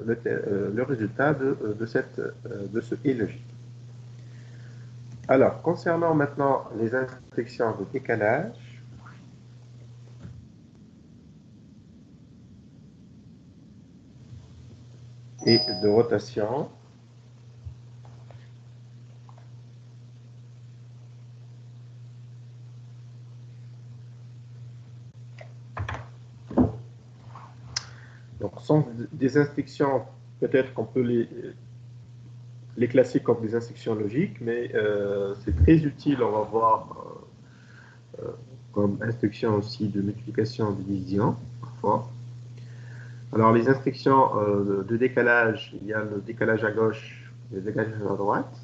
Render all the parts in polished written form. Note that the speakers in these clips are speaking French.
le résultat de ce et logique. Alors, concernant maintenant les instructions de décalage, et de rotation, donc, ce sont des instructions, peut-être qu'on peut les classer comme des instructions logiques, mais c'est très utile, on va voir, comme instruction aussi de multiplication et de division, parfois. Alors, les instructions de décalage, il y a le décalage à gauche, le décalage à droite,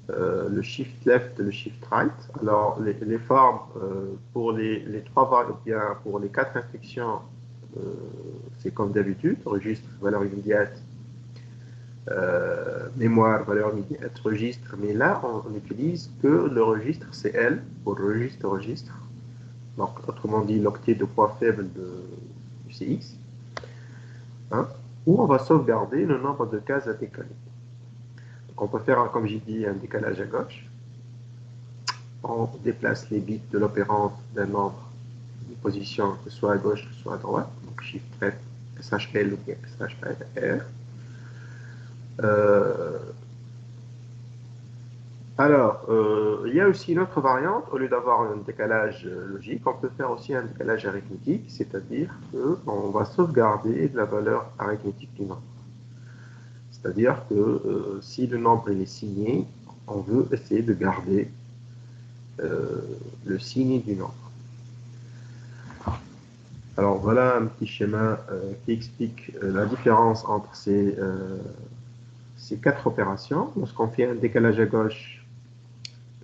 le shift left, le shift right. Alors, les formes pour les trois variables, bien pour les quatre instructions, c'est comme d'habitude, registre, valeur immédiate, mémoire, valeur immédiate, registre. Mais là, on n'utilise que le registre CL pour le registre. Donc, autrement dit, l'octet de poids faible du CX. Hein, où on va sauvegarder le nombre de cases à décaler. Donc, on peut faire, comme j'ai dit, un décalage à gauche. On déplace les bits de l'opérande d'un nombre de position, que ce soit à gauche, que ce soit à droite. Donc, Shift F, SHL ou bien SHR. Alors, il y a aussi une autre variante. Au lieu d'avoir un décalage logique, on peut faire aussi un décalage arithmétique, c'est-à-dire qu'on va sauvegarder la valeur arithmétique du nombre. C'est-à-dire que si le nombre est signé, on veut essayer de garder le signe du nombre. Alors voilà un petit schéma qui explique la différence entre ces quatre opérations. Lorsqu'on fait un décalage à gauche,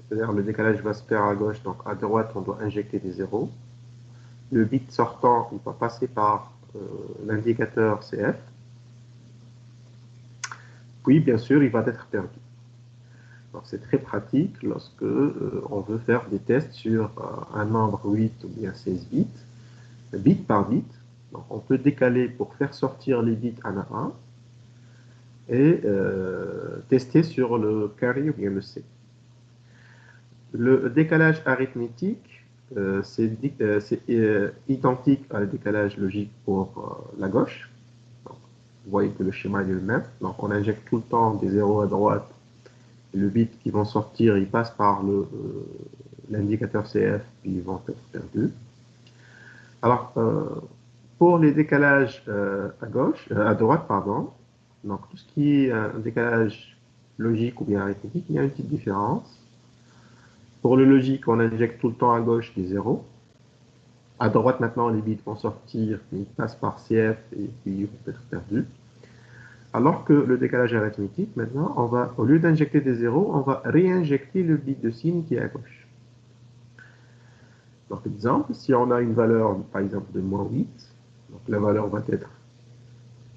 c'est-à-dire le décalage va se faire à gauche, donc à droite on doit injecter des zéros. Le bit sortant, il va passer par l'indicateur CF. Puis bien sûr, il va être perdu. Donc c'est très pratique lorsque on veut faire des tests sur un nombre 8 ou bien 16 bits, bit par bit. Donc on peut décaler pour faire sortir les bits 1 à 1 et tester sur le carré ou bien le C. Le décalage arithmétique, c'est identique à le décalage logique pour la gauche. Donc, vous voyez que le schéma est le même. Donc on injecte tout le temps des zéros à droite. Et le bit qui vont sortir, ils passent par l'indicateur CF, puis ils vont être perdus. Alors, pour les décalages à droite, pardon, donc tout ce qui est un décalage logique ou bien arithmétique, il y a une petite différence. Pour le logique, on injecte tout le temps à gauche des zéros. À droite, maintenant, les bits vont sortir, ils passent par CF et puis ils vont être perdus. Alors que le décalage arithmétique, maintenant, au lieu d'injecter des zéros, on va réinjecter le bit de signe qui est à gauche. Donc, exemple, si on a une valeur, par exemple, de moins 8, donc la valeur va être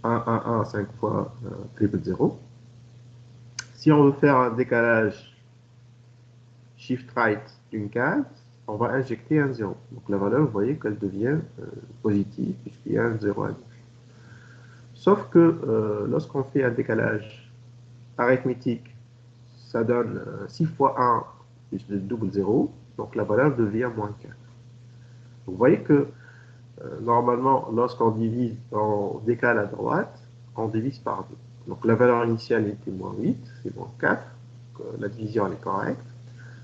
1, 1, 1, 5 fois triple 0. Si on veut faire un décalage shift right d'une case, on va injecter un 0. Donc la valeur, vous voyez qu'elle devient positive puisqu'il y a un 0 à gauche. Sauf que lorsqu'on fait un décalage arithmétique, ça donne 6 fois 1 plus le double 0, donc la valeur devient moins 4. Vous voyez que normalement, lorsqu'on divise, on décale à droite, on divise par 2. Donc la valeur initiale était moins 8, c'est moins 4, donc, la division elle est correcte.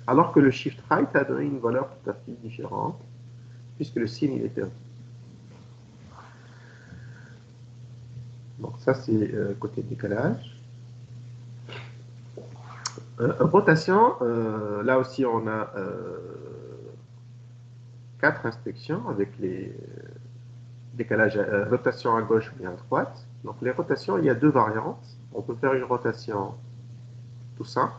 Alors que le shift right a donné une valeur tout à fait différente, puisque le signe il est perdu. Donc ça c'est côté décalage. Rotation, là aussi on a 4 instructions avec les décalages, rotation à gauche ou bien à droite. Donc les rotations, il y a 2 variantes. On peut faire une rotation tout simple,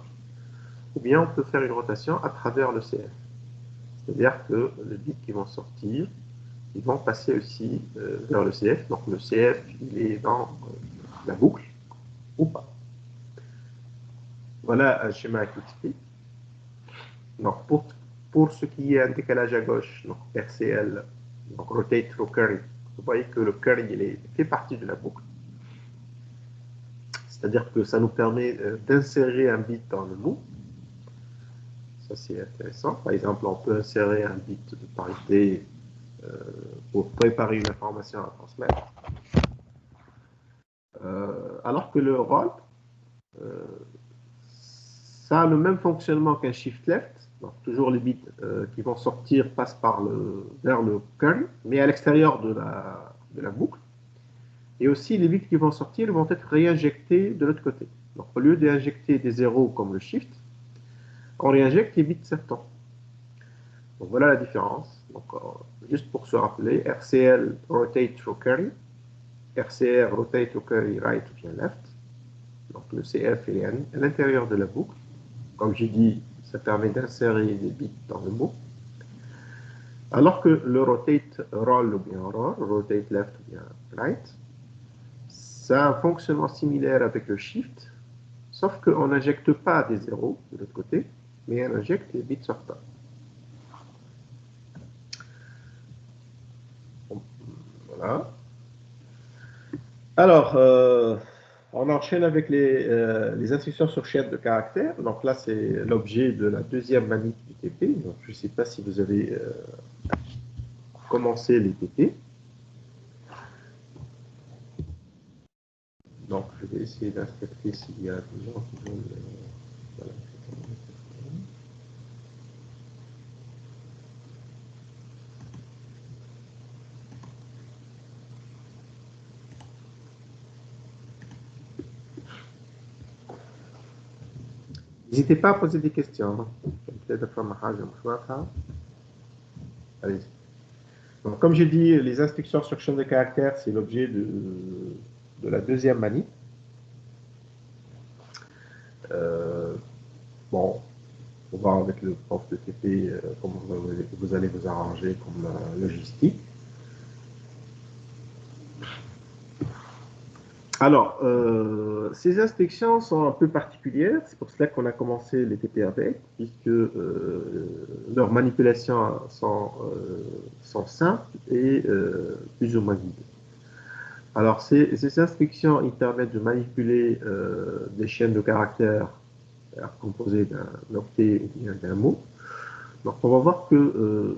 ou bien on peut faire une rotation à travers le CF. C'est-à-dire que les bits qui vont sortir, ils vont passer aussi vers le CF. Donc le CF, il est dans la boucle ou pas. Voilà un schéma qui explique. Donc pour ce qui est un décalage à gauche, donc RCL, donc Rotate Through Carry, vous voyez que le carry il fait partie de la boucle. c'est-à-dire que ça nous permet d'insérer un bit dans le mot. Ça, c'est intéressant. Par exemple, on peut insérer un bit de parité pour préparer une information à transmettre. Alors que le roll, ça a le même fonctionnement qu'un shift left. Donc, toujours les bits qui vont sortir passent vers le kernel, mais à l'extérieur de la boucle. Et aussi, les bits qui vont sortir vont être réinjectés de l'autre côté. Donc, au lieu d'injecter des zéros comme le shift, on réinjecte les bits sortants. Donc, voilà la différence. Donc, juste pour se rappeler, RCL, rotate to carry. RCR, rotate to carry right ou bien left. Donc, le CF est à l'intérieur de la boucle. Comme j'ai dit, ça permet d'insérer des bits dans le mot. Alors que le rotate roll ou bien roll, rotate left ou bien right, ça a un fonctionnement similaire avec le shift, sauf qu'on n'injecte pas des zéros de l'autre côté, mais on injecte les bits sortants. Voilà. Alors, on enchaîne avec les instructions sur chaîne de caractères. Donc là, c'est l'objet de la deuxième manip du TP. Donc, je ne sais pas si vous avez commencé les TP. Donc, je vais essayer d'inspecter s'il y a des gens qui veulent... voilà. N'hésitez pas à poser des questions. Allez. Donc, comme j'ai dit, les instructions sur chaîne de caractères, c'est l'objet de la deuxième manip. Bon, on va voir avec le prof de TP comment vous allez vous arranger comme logistique. Alors, ces instructions sont un peu particulières, c'est pour cela qu'on a commencé les TP avec, puisque leurs manipulations sont simples et plus ou moins guidées. Alors, ces instructions, ils permettent de manipuler des chaînes de caractères composées d'un octet ou bien d'un mot. Donc, on va voir que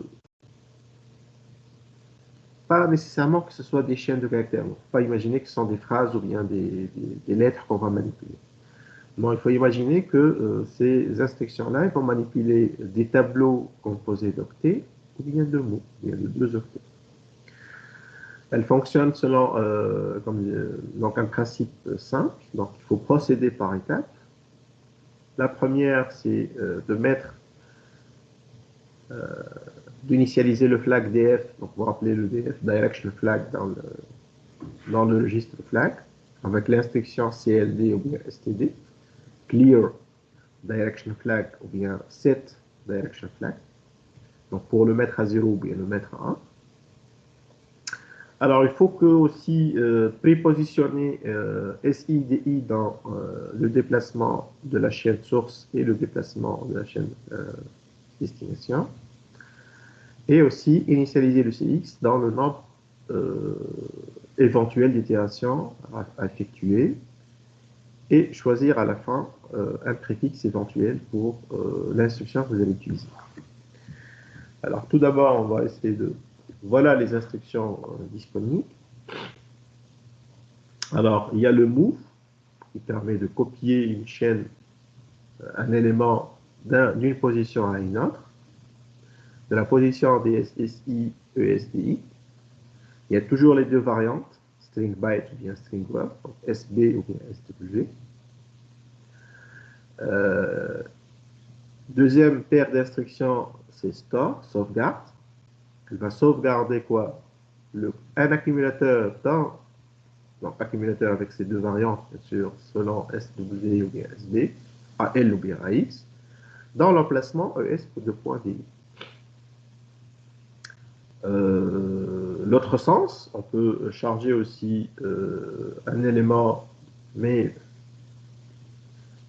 pas nécessairement que ce soit des chaînes de caractères. Il ne faut pas imaginer que ce sont des phrases ou bien des lettres qu'on va manipuler. Non, il faut imaginer que ces instructions-là vont manipuler des tableaux composés d'octets ou bien de mots, ou bien de 2 octets. Elles fonctionnent selon donc un principe simple. Donc, il faut procéder par étapes. La première, c'est d'initialiser le flag DF. Donc, vous rappelez le DF, Direction Flag, dans le registre flag, avec l'instruction CLD ou bien STD, Clear Direction Flag ou bien Set Direction Flag. Donc, pour le mettre à 0 ou bien le mettre à 1. Alors, il faut que aussi prépositionner SIDI dans le déplacement de la chaîne source et le déplacement de la chaîne destination. Et aussi initialiser le CX dans le nombre éventuel d'itérations à effectuer et choisir à la fin un préfixe éventuel pour l'instruction que vous allez utiliser. Alors, tout d'abord, on va essayer de... Voilà les instructions disponibles. Alors, il y a le move qui permet de copier une chaîne, un élément d'une position à une autre, de la position des SSI, ESDI. Il y a toujours les deux variantes, string byte ou bien string word, donc SB ou bien SW. Deuxième paire d'instructions, c'est store, sauvegarde. Elle va sauvegarder quoi? Un accumulateur donc accumulateur avec ces deux variantes, bien sûr, selon SW ou bien SB, AL ou bien AX, dans l'emplacement ES de point DI. L'autre sens, on peut charger aussi un élément, mais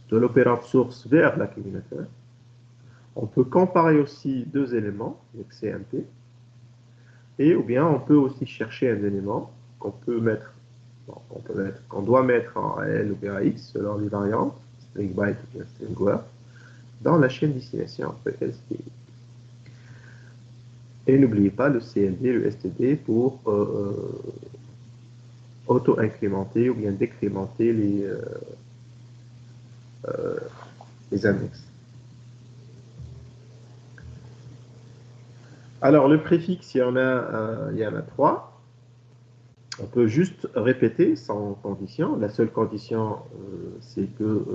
de l'opérande source vers l'accumulateur. On peut comparer aussi deux éléments avec CMP. Et ou bien on peut aussi chercher un élément qu'on peut mettre Donc, on doit mettre en réel ou bien X selon les variantes, string byte ou bien string word, dans la chaîne destination ESDI. Et n'oubliez pas le CLD, le STD pour auto-incrémenter ou bien décrémenter les indexes. Alors, le préfixe, il y en a 3. On peut juste répéter sans condition. La seule condition, c'est que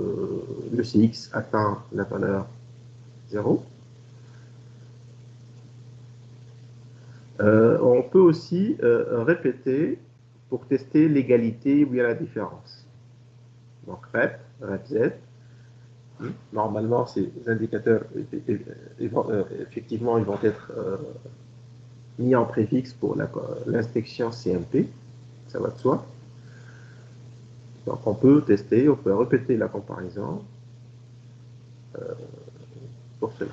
le CX atteint la valeur 0. On peut aussi répéter pour tester l'égalité ou bien la différence. Donc, rep Z. Normalement, ces indicateurs, effectivement, ils vont être mis en préfixe pour l'inspection CMP. Ça va de soi. Donc, on peut tester, on peut répéter la comparaison pour cela.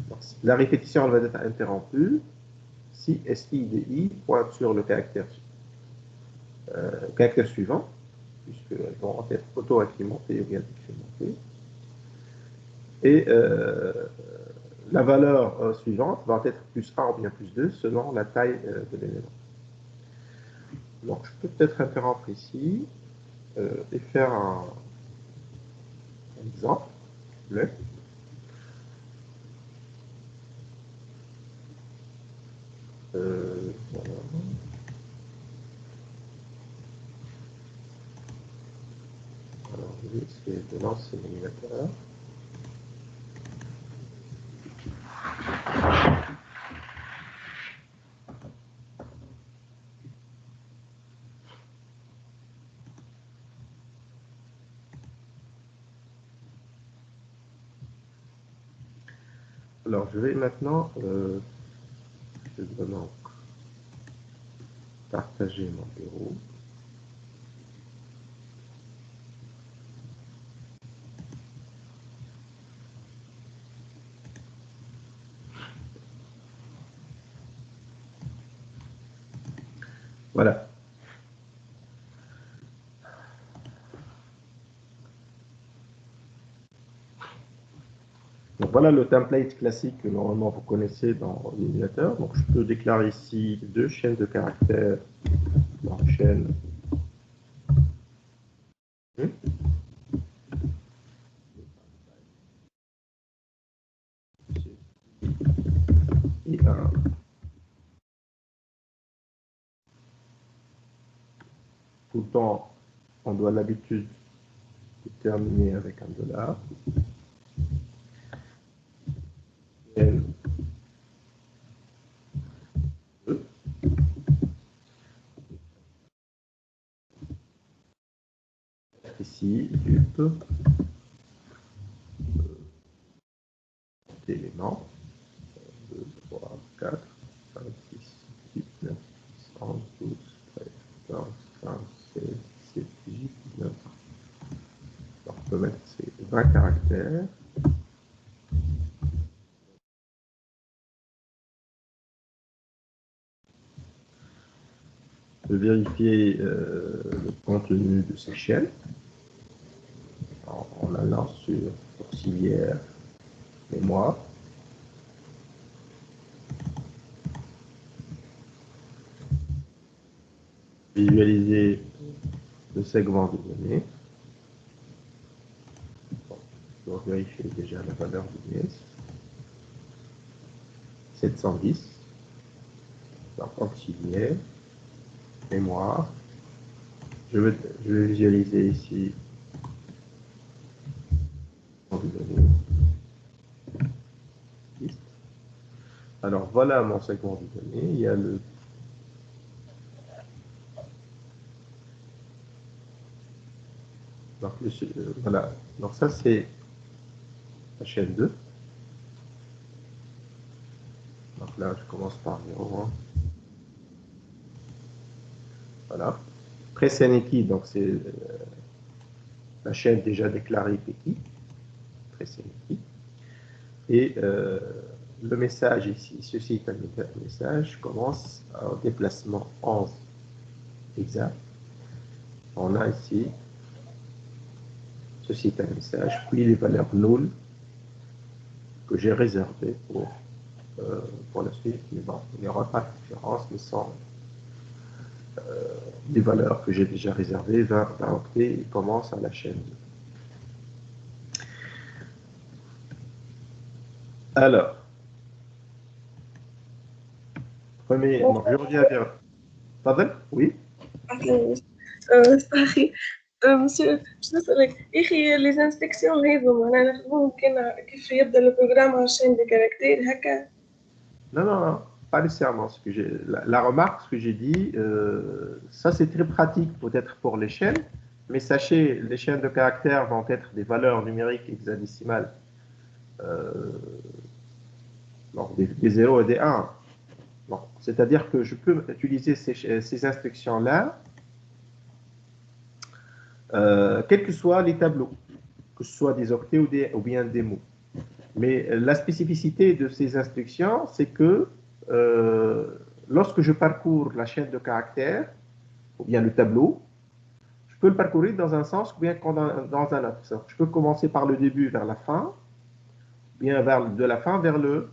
Donc, la répétition elle va être interrompue si SIDI pointe sur le caractère suivant, puisqu'elles vont être auto-incrémentées ou bien décrémentées. Et la valeur suivante va être plus 1 ou bien plus 2 selon la taille de l'élément. Donc, je peux peut-être interrompre ici et faire un exemple. Voilà. Alors, je vais essayer de lancer l'émulateur. Alors, je vais maintenant je dois donc partager mon bureau. Voilà. Donc voilà le template classique que normalement vous connaissez dans l'émulateur. Donc je peux déclarer ici 2 chaînes de caractères dans la chaîne et un. Tout le temps, on doit l'habitude de terminer avec un $. Ici, dup éléments 2, 3, 4, 5, 6, 8, 9, 10, 11, 12, 13, 14, 15, 16, 17, 18, 19. Donc, on peut mettre ces 20 caractères. De vérifier le contenu de ces chaînes en allant sur auxiliaire mémoire. Visualiser le segment de données. Bon, je dois vérifier déjà la valeur de DS. 710. Donc, auxiliaire mémoire. Je vais visualiser ici alors voilà mon segment de données. Il y a le donc, voilà. Donc ça c'est la chaîne 2. Donc là je commence par 0,1. Voilà. Presenity, donc c'est la chaîne déjà déclarée PI. Presenity. Et le message ici, ceci est un message, commence au déplacement 11 exact. on a ici, ceci est un message, puis les valeurs null que j'ai réservées pour la suite. Mais bon, il n'y aura pas de différence, mais sans les valeurs que j'ai déjà réservées, 20 octets, il commence à la chaîne 2. Alors, premier, donc je reviens vers. Pardon? Oui? صحيح. مسيو باش نسألك يا أخي لي زانستكسيون هذو معناها نخدموهم كيف يبدا البروغرام عشان دي كاركتير هكا. Non, non, non, pas nécessairement. La remarque, ce que j'ai dit, ça c'est très pratique peut-être pour les chaînes, mais sachez, les chaînes de caractères vont être des valeurs numériques hexadécimales, donc des 0 et des 1. C'est-à-dire que je peux utiliser ces instructions-là, quels que soient les tableaux, que ce soit des octets ou bien des mots. Mais la spécificité de ces instructions, c'est que lorsque je parcours la chaîne de caractères, ou bien le tableau, je peux le parcourir dans un sens ou bien dans un autre sens. Je peux commencer par le début vers la fin, ou bien de la fin vers le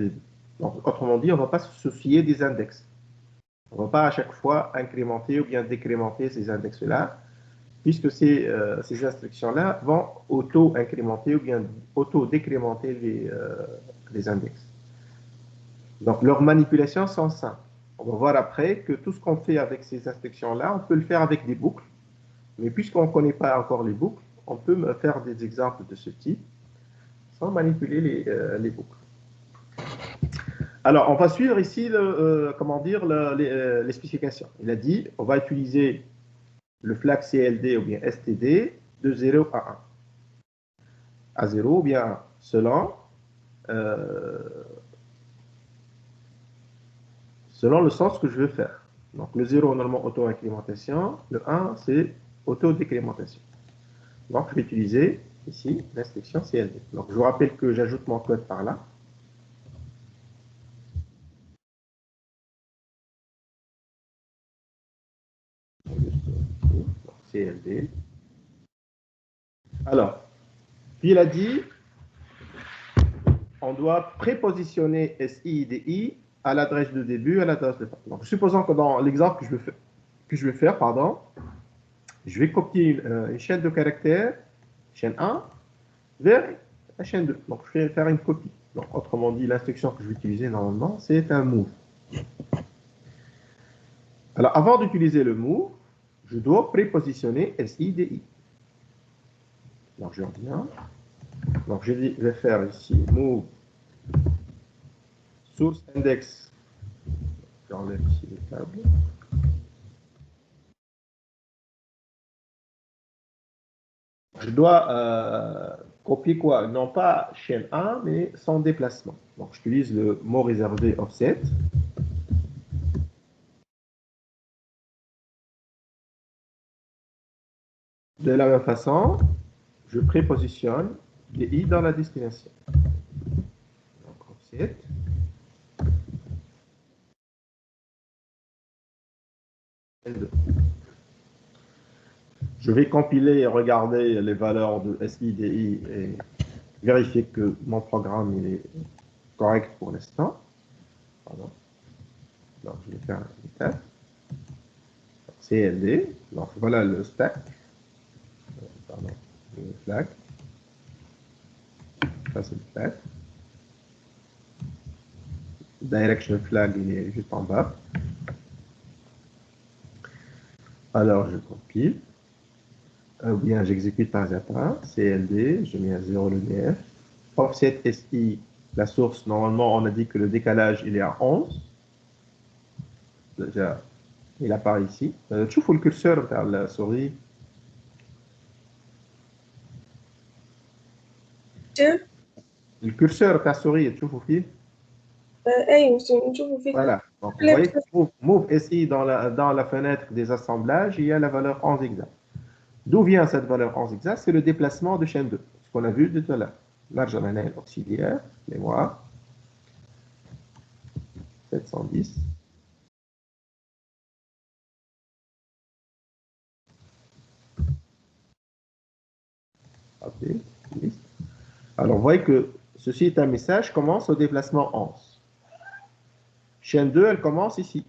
début. Donc, autrement dit, on ne va pas se soucier des index. On ne va pas à chaque fois incrémenter ou bien décrémenter ces index-là, puisque ces instructions-là vont auto-incrémenter ou bien auto-décrémenter les index. Donc, leurs manipulations sont simples. On va voir après que tout ce qu'on fait avec ces instructions-là, on peut le faire avec des boucles. Mais puisqu'on ne connaît pas encore les boucles, on peut faire des exemples de ce type sans manipuler les boucles. Alors, on va suivre ici les spécifications. Il a dit, on va utiliser le flag CLD ou bien STD de 0 à 1. À 0 ou bien 1, selon le sens que je veux faire. Donc, le 0, normalement, auto-incrémentation. Le 1, c'est auto-décrémentation. Donc, je vais utiliser ici l'instruction CLD. Donc, je vous rappelle que j'ajoute mon code par là. CLD. Alors, puis il a dit, on doit prépositionner SIDI à l'adresse de début, à l'adresse de fin. Donc, supposons que dans l'exemple que je vais faire, je vais copier une chaîne de caractères, chaîne 1, vers la chaîne 2. Donc, je vais faire une copie. Donc, autrement dit, l'instruction que je vais utiliser normalement, c'est un move. Alors, avant d'utiliser le move, je dois prépositionner SIDI. Donc, je reviens. Donc, je vais faire ici move source index. J'enlève ici les tables. Je dois copier quoi? Non pas chaîne 1, mais son déplacement. Donc, j'utilise le mot réservé offset. De la même façon, je prépositionne les i dans la destination. Donc, offset. L2. Je vais compiler et regarder les valeurs de SIDI et vérifier que mon programme il est correct pour l'instant. Pardon. Donc, je vais faire une étape. CLD. Donc, voilà le stack. Pardon, le flag. Ça, c'est le flag. Direction flag, il est juste en bas. Alors, je compile. Ou bien, j'exécute pas à pas. CLD, je mets à 0 le DF. Offset SI, la source, normalement, on a dit que le décalage, il est à 11. Déjà, il apparaît ici. Tu vois le curseur vers la souris. Le curseur vers la souris, tu vois fil. Voilà. Donc, vous voyez, move SI dans la fenêtre des assemblages, il y a la valeur 11 exact. D'où vient cette valeur 11 exact? C'est le déplacement de chaîne 2, ce qu'on a vu tout à l'heure. Marge auxiliaire, mémoire, 710. update, list. Alors, vous voyez que ceci est un message, commence au déplacement 11. Chaîne 2, elle commence ici.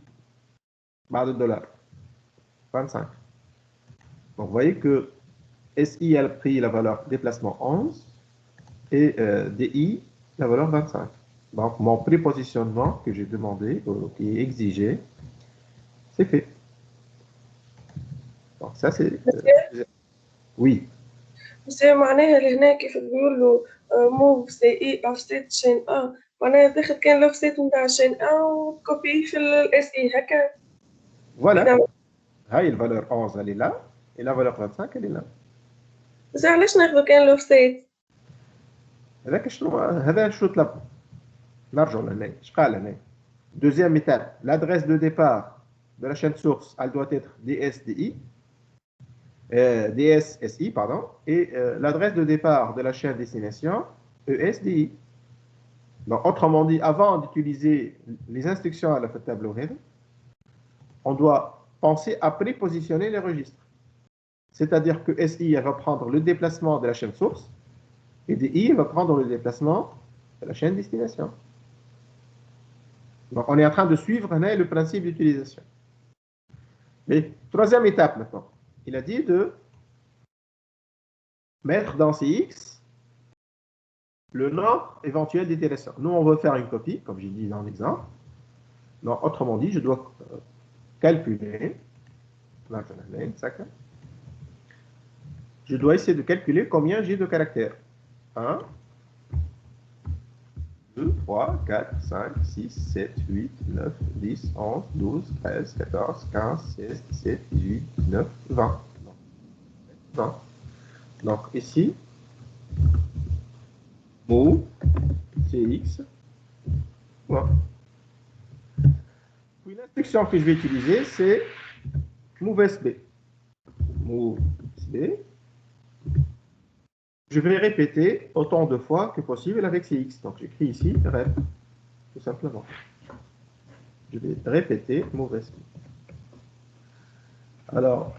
Barre de dollars. 25. Donc, vous voyez que SI a pris la valeur déplacement 11 et DI la valeur 25. Donc, mon prépositionnement que j'ai demandé, qui est exigé, c'est fait. Donc, ça, c'est... oui. بس معناها اللي هنا كيف تقول له موف سي اي اوفست شين ا معناها تاخذ كان الاوفست نتاع شين ا وكوبي في الاس اي هكا. Voilà. هاي الفالور 11 elle est là et la valeur 25 elle est là. بس علاش ناخذ كان الاوفست؟ هذا شنو طلب؟ نرجعوا لهنا اش قال هنا؟ Deuxième étape, l'adresse de départ de la chaîne source, elle doit être DSDI, DSSI, pardon, et l'adresse de départ de la chaîne destination, ESDI. Donc, autrement dit, avant d'utiliser les instructions à la tableau header, on doit penser à prépositionner les registres. C'est-à-dire que SI va prendre le déplacement de la chaîne source et DI va prendre le déplacement de la chaîne destination. Donc, on est en train de suivre le principe d'utilisation. Mais troisième étape maintenant, il a dit de mettre dans CX le nombre éventuel d'itérations. Nous, on veut faire une copie, comme j'ai dit dans l'exemple. Donc, autrement dit, je dois calculer. Je dois essayer de calculer combien j'ai de caractères. 1, 2, 3, 4, 5, 6, 7, 8, 9, 10, 11, 12, 13, 14, 15, 16, 17, 18, 19, 20. 20. Donc ici, move CX. Voilà. Puis l'instruction que je vais utiliser, c'est move SB. Move SB. Je vais répéter autant de fois que possible avec CX. Donc j'écris ici rep, tout simplement. Je vais répéter move SB. Alors,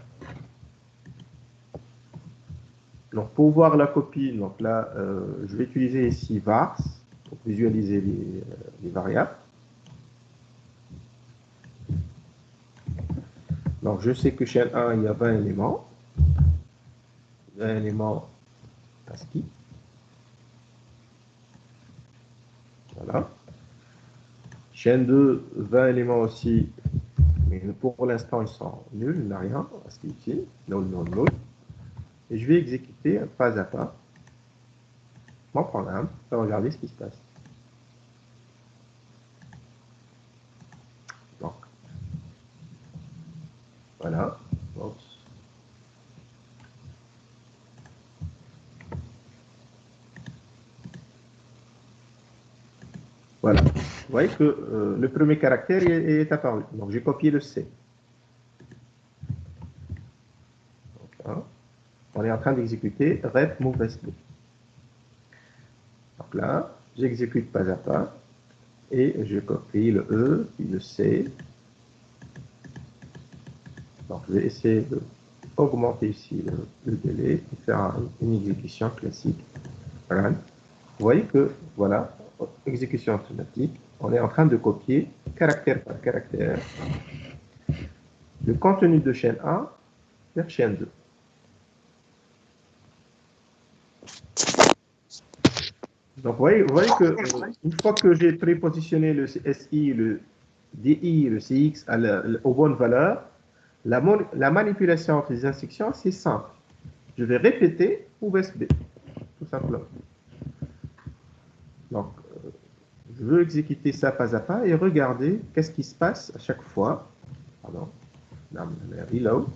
donc pour voir la copie, donc là, je vais utiliser ici vars pour visualiser les variables. Donc je sais que chaîne 1, il y a 20 éléments. 20 éléments ASCII. Voilà. Chaîne 2, 20 éléments aussi, mais pour l'instant, ils sont nuls, il n'y a rien, ASCII ici, null, null, null. Et je vais exécuter pas à pas mon programme pour regarder ce qui se passe. Donc, voilà. Oups. Voilà. Vous voyez que le premier caractère est apparu. Donc, j'ai copié le C. Donc, hein, on est en train d'exécuter rep move SB. Donc là, j'exécute pas à pas et je copie le E, puis le C. Donc, je vais essayer d'augmenter ici le délai et faire une exécution classique. Run. Vous voyez que, voilà, exécution automatique, on est en train de copier caractère par caractère le contenu de chaîne 1 vers chaîne 2. Donc, vous voyez que une fois que j'ai prépositionné le SI, le DI, le CX aux bonnes valeurs, la manipulation entre les instructions, c'est simple. Je vais répéter move SB, tout simplement. Donc, je veux exécuter ça pas à pas et regarder qu'est-ce qui se passe à chaque fois. Pardon. Reload.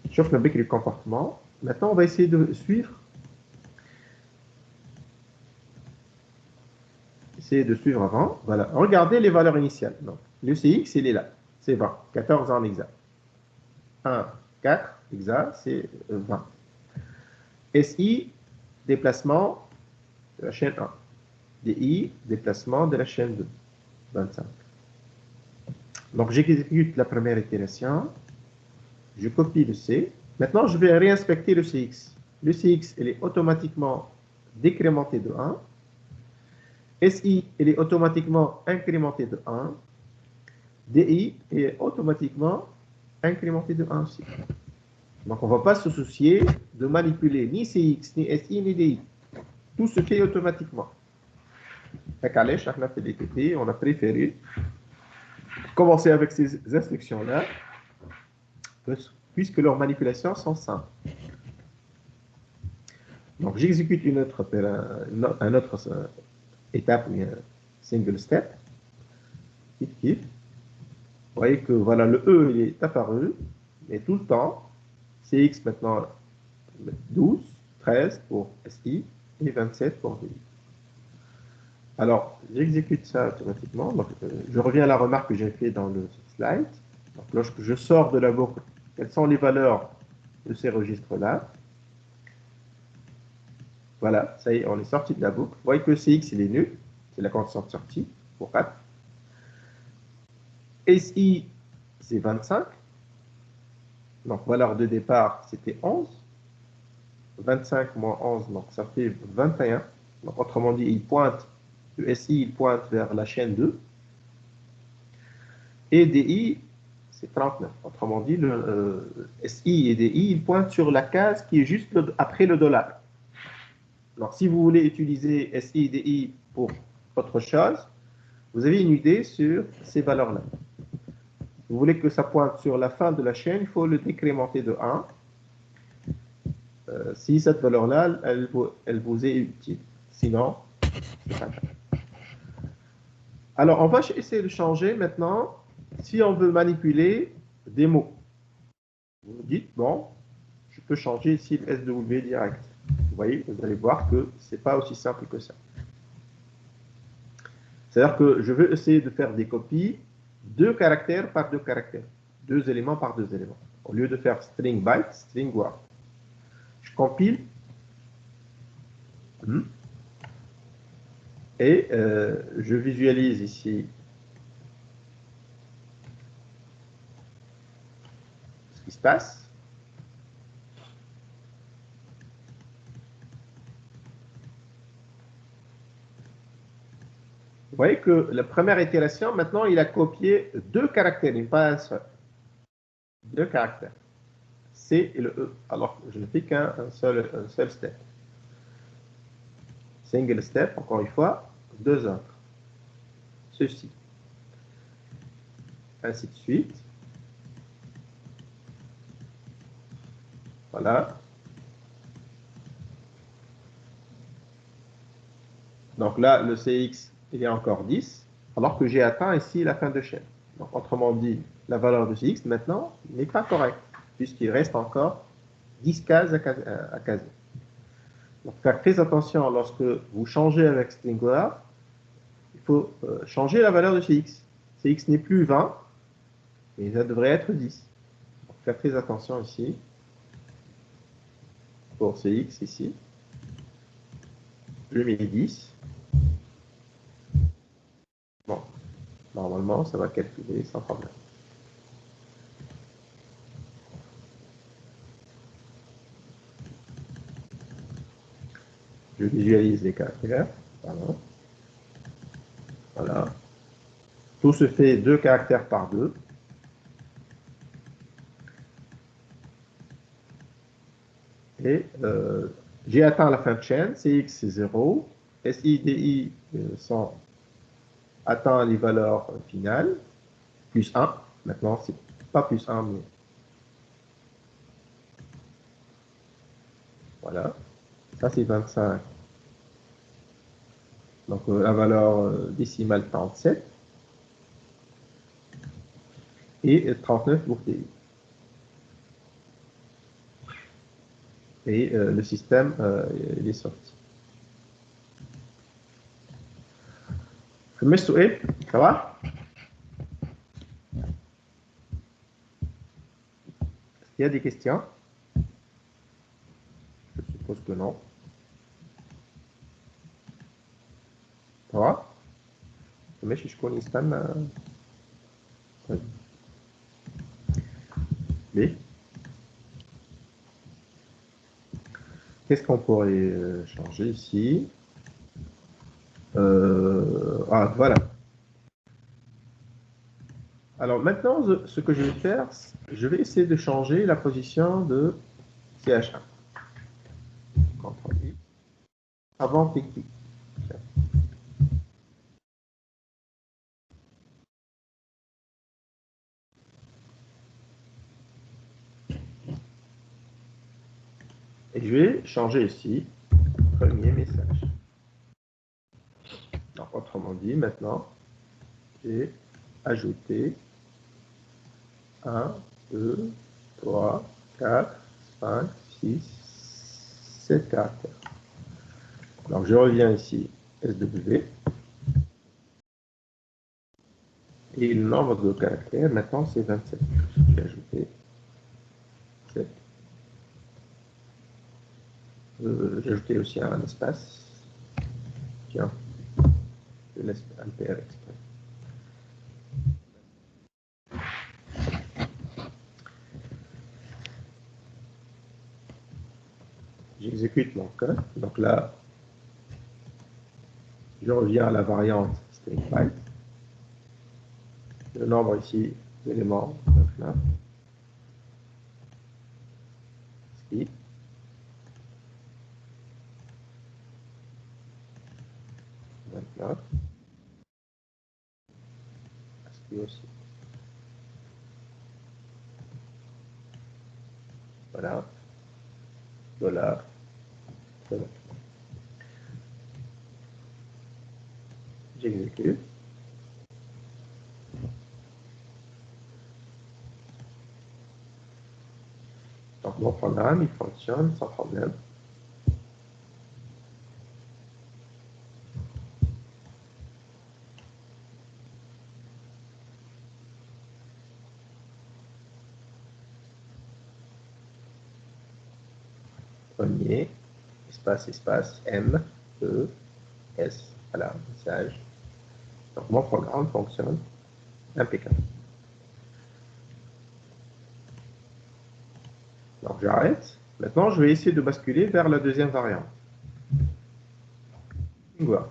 Je chauffe le comportement. Maintenant, on va essayer de suivre. Essayer de suivre avant. Voilà. Regardez les valeurs initiales. Donc, le CX, il est là. C'est 20. 14 en exact. 1, 4, exact, c'est 20. SI, déplacement de la chaîne 1. DI, déplacement de la chaîne 2. 25. Donc, j'exécute la première itération. Je copie le C. Maintenant, je vais réinspecter le CX. le CX il est automatiquement décrémenté de 1. SI il est automatiquement incrémenté de 1. DI est automatiquement incrémenté de 1 aussi. Donc, on ne va pas se soucier de manipuler ni CX, ni SI, ni DI. Tout se fait automatiquement. On a préféré commencer avec ces instructions-là, puisque leurs manipulations sont simples. Donc, j'exécute une autre étape, ou un single step. Vous voyez que voilà, le E il est apparu, mais tout le temps, CX maintenant 12, 13 pour SI et 27 pour DI. Alors, j'exécute ça automatiquement. Donc, je reviens à la remarque que j'ai faite dans le slide. Donc, lorsque je sors de la boucle, quelles sont les valeurs de ces registres-là? Voilà, ça y est, on est sorti de la boucle. Vous voyez que CX, il est nul. C'est la condition de sortie pour 4. SI, c'est 25. Donc, valeur de départ, c'était 11. 25 moins 11, donc ça fait 21. Donc, autrement dit, il pointe, le SI, il pointe vers la chaîne 2. Et DI, c'est 39. Autrement dit, le SI et DI, ils pointent sur la case qui est juste après le dollar. Alors, si vous voulez utiliser SI et DI pour autre chose, vous avez une idée sur ces valeurs-là. Vous voulez que ça pointe sur la fin de la chaîne, il faut le décrémenter de 1. Si cette valeur-là, elle vous est utile. Sinon, c'est pas grave. Alors, on va essayer de changer maintenant si on veut manipuler des mots. Vous dites, bon, je peux changer ici le SW direct. Vous voyez, vous allez voir que ce n'est pas aussi simple que ça. C'est-à-dire que je veux essayer de faire des copies 2 caractères par 2 caractères, 2 éléments par 2 éléments. Au lieu de faire string byte, string word. Je compile et je visualise ici ce qui se passe. Vous voyez que la première itération, maintenant, il a copié 2 caractères, et pas un seul. 2 caractères. C et le E. Alors, je ne fais qu'un seul step. Single step, encore une fois, 2 autres. Ceci. Ainsi de suite. Voilà. Donc là, le CX, il y a encore 10, alors que j'ai atteint ici la fin de chaîne. Donc, autrement dit, la valeur de CX, maintenant, n'est pas correcte, puisqu'il reste encore 10 cases à caser. Donc, faire très attention lorsque vous changez avec Stringware, il faut changer la valeur de CX. CX n'est plus 20, mais ça devrait être 10. Donc, faire très attention ici, pour CX ici. Je mets 10. Bon, normalement, ça va calculer sans problème. Je visualise les caractères. Voilà. Voilà. Tout se fait 2 caractères par 2. Et j'ai atteint la fin de chaîne. CX c'est 0. SI, DI sont atteint les valeurs finales. Plus 1. Maintenant, c'est pas plus 1, mais voilà. Ça, c'est 25. Donc, la valeur décimale 37. Et 39 pour DI. Et le système, il est sorti. خمس سؤال ça va? Il y a des questions? Je suppose que non. Ça va? ماشي شكون يستنى طيب ليه؟ qu'est-ce qu'on pourrait changer ici? Voilà. Alors maintenant, ce que je vais faire, je vais essayer de changer la position de CH1. CTRL-I. Avant tic-tic. Et je vais changer ici, premier message. Donc, autrement dit, maintenant, j'ai ajouté 1, 2, 3, 4, 5, 6, 7 caractères. Donc, je reviens ici, SW. Et le nombre de caractères, maintenant, c'est 27. Je vais ajouter 7. J'ai ajouté aussi un espace. Tiens, je laisse un PR exprès. J'exécute mon code. Donc là, je reviens à la variante string byte. Le nombre ici d'éléments 29. Skip. 29. Skip aussi. Voilà. Dollar. Dollar. J'exécute. Donc mon programme, il fonctionne sans problème. Premier, espace, espace, M, E, S. Voilà, message. Donc mon programme fonctionne impeccable. Donc j'arrête. Maintenant, je vais essayer de basculer vers la deuxième variante. Voilà.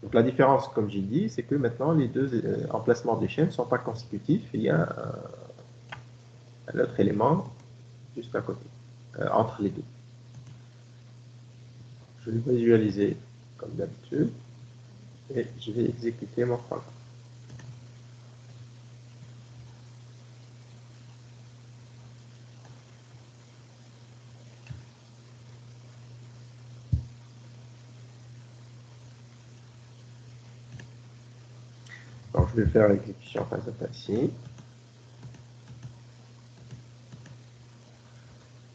Donc la différence, comme j'ai dit, c'est que maintenant les deux emplacements des chaînes ne sont pas consécutifs. Il y a un autre élément juste à côté, entre les deux. Je vais visualiser comme d'habitude et je vais exécuter mon programme. Donc je vais faire l'exécution face à face ici.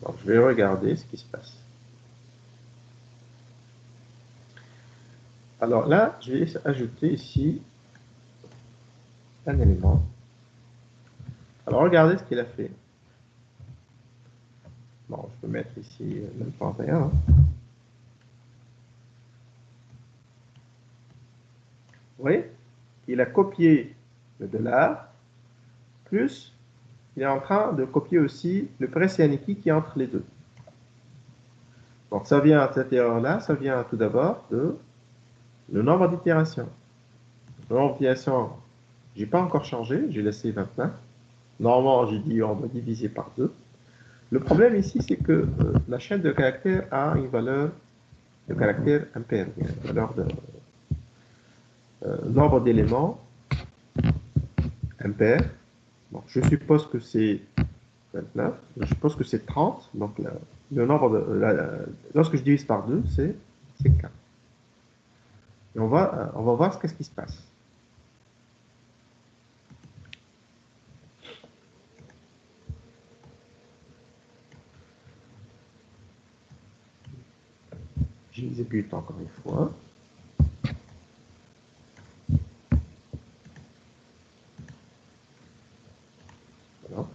Donc je vais regarder ce qui se passe. Alors là, je vais ajouter ici un élément. Alors regardez ce qu'il a fait. Bon, je peux mettre ici le 31. Hein. Vous voyez, il a copié le dollar, plus il est en train de copier aussi le pré-Cianiki qui est entre les deux. Donc ça vient, cette erreur-là, ça vient tout d'abord de le nombre d'itérations. Le nombre d'itérations, je n'ai pas encore changé, j'ai laissé 29. Normalement, j'ai dit on doit diviser par 2. Le problème ici, c'est que la chaîne de caractères a une valeur de caractère impair, une valeur de nombre d'éléments impair. Donc, je suppose que c'est 29, je suppose que c'est 30. Donc, le nombre lorsque je divise par 2, c'est 4. Et on va voir ce qui se passe. J'exécute encore une fois. Voilà.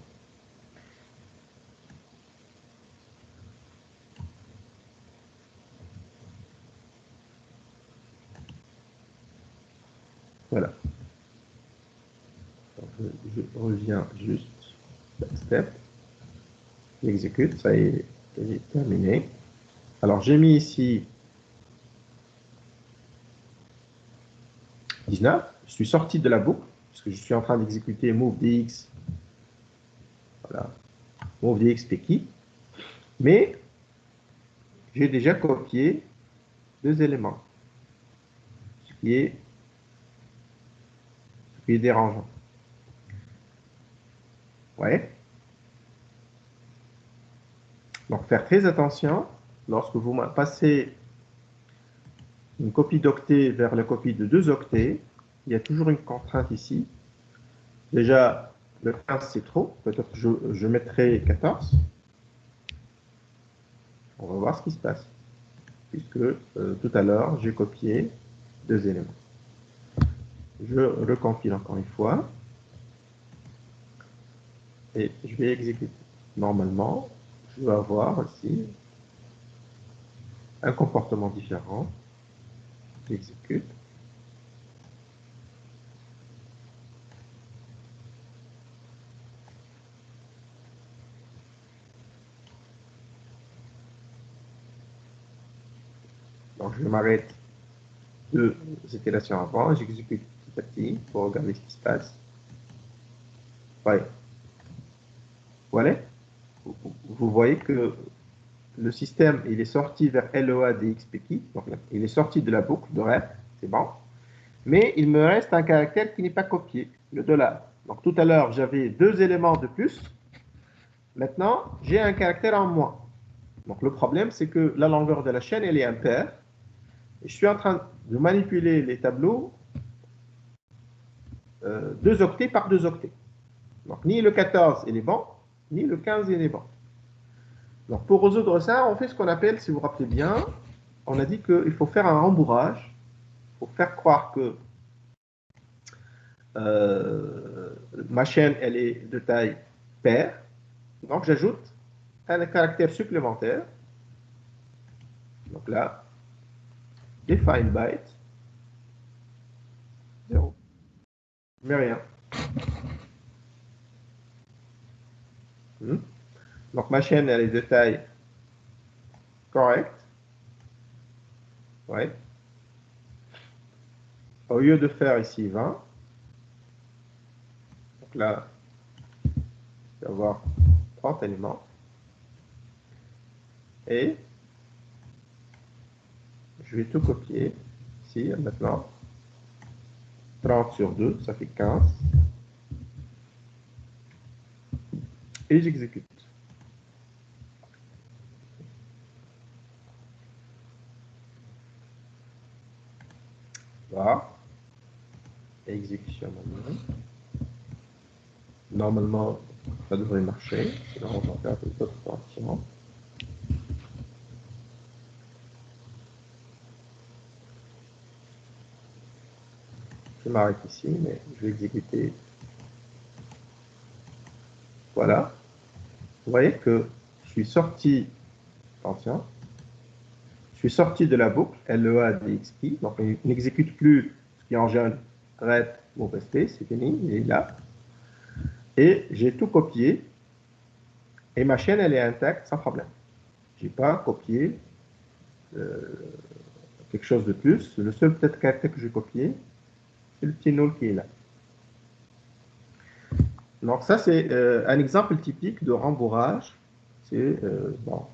Voilà. Donc, je reviens juste step. J'exécute, ça y est, C'est terminé. Alors, j'ai mis ici 19. Je suis sorti de la boucle, puisque je suis en train d'exécuter move dx. Voilà. Move dx peki. Mais j'ai déjà copié deux éléments, ce qui est dérangeant. Ouais. Donc, faire très attention lorsque vous passez une copie d'octet vers la copie de 2 octets. Il y a toujours une contrainte ici. Déjà, le 15, c'est trop. Peut-être que je mettrai 14. On va voir ce qui se passe. Puisque tout à l'heure, j'ai copié deux éléments. Je recompile encore une fois. Et je vais exécuter. Normalement, je vais avoir ici un comportement différent. J'exécute. Donc, je m'arrête deux itérations avant. J'exécute petit à petit pour regarder ce qui se passe. Ouais. Voilà. Vous voyez que le système, il est sorti vers LOA DXPKey. Donc, il est sorti de la boucle de rep. C'est bon. Mais il me reste un caractère qui n'est pas copié, le $. Donc, tout à l'heure, j'avais deux éléments de plus. Maintenant, j'ai un caractère en moins. Donc, le problème, c'est que la longueur de la chaîne, elle est impaire. Et je suis en train de manipuler les tableaux 2 octets par 2 octets. Donc, ni le 14 il est bon, ni le 15 il est bon. Donc, pour résoudre ça, on fait ce qu'on appelle, si vous vous rappelez bien, on a dit qu'il faut faire un rembourrage pour faire croire que ma chaîne, elle est de taille paire. Donc, j'ajoute un caractère supplémentaire. Donc là, define byte, 0. Mais rien. Donc, ma chaîne, elle est de taille correcte. Ouais. Au lieu de faire ici 20, donc là, je vais avoir 30 éléments. Et je vais tout copier. Ici, maintenant, 30 sur 2, ça fait 15. Et j'exécute. Voilà. Exécution manuelle. Normalement, ça devrait marcher. Sinon, on va faire d'autres options. Je m'arrête ici, mais je vais exécuter. Voilà. Vous voyez que je suis sorti, attention, je suis sorti de la boucle LEA DXP, donc il n'exécute plus ce qui est en jaune, ret ou resté, c'est fini, il est là. Et j'ai tout copié, et ma chaîne, elle est intacte sans problème. Je n'ai pas copié quelque chose de plus. Le seul peut-être caractère que j'ai copié, c'est le petit null qui est là. Donc ça, c'est un exemple typique de rembourrage. C'est bon,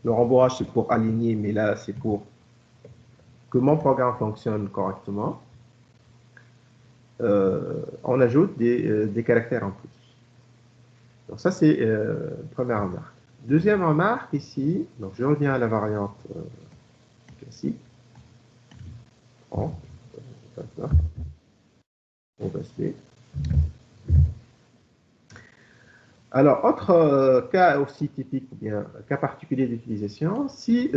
le rembourrage, c'est pour aligner, mais là, c'est pour que mon programme fonctionne correctement. On ajoute des caractères en plus. Donc ça, c'est première remarque. Deuxième remarque ici, donc je reviens à la variante classique. Bon, on va se faire. Alors, autre cas aussi typique, ou bien cas particulier d'utilisation, si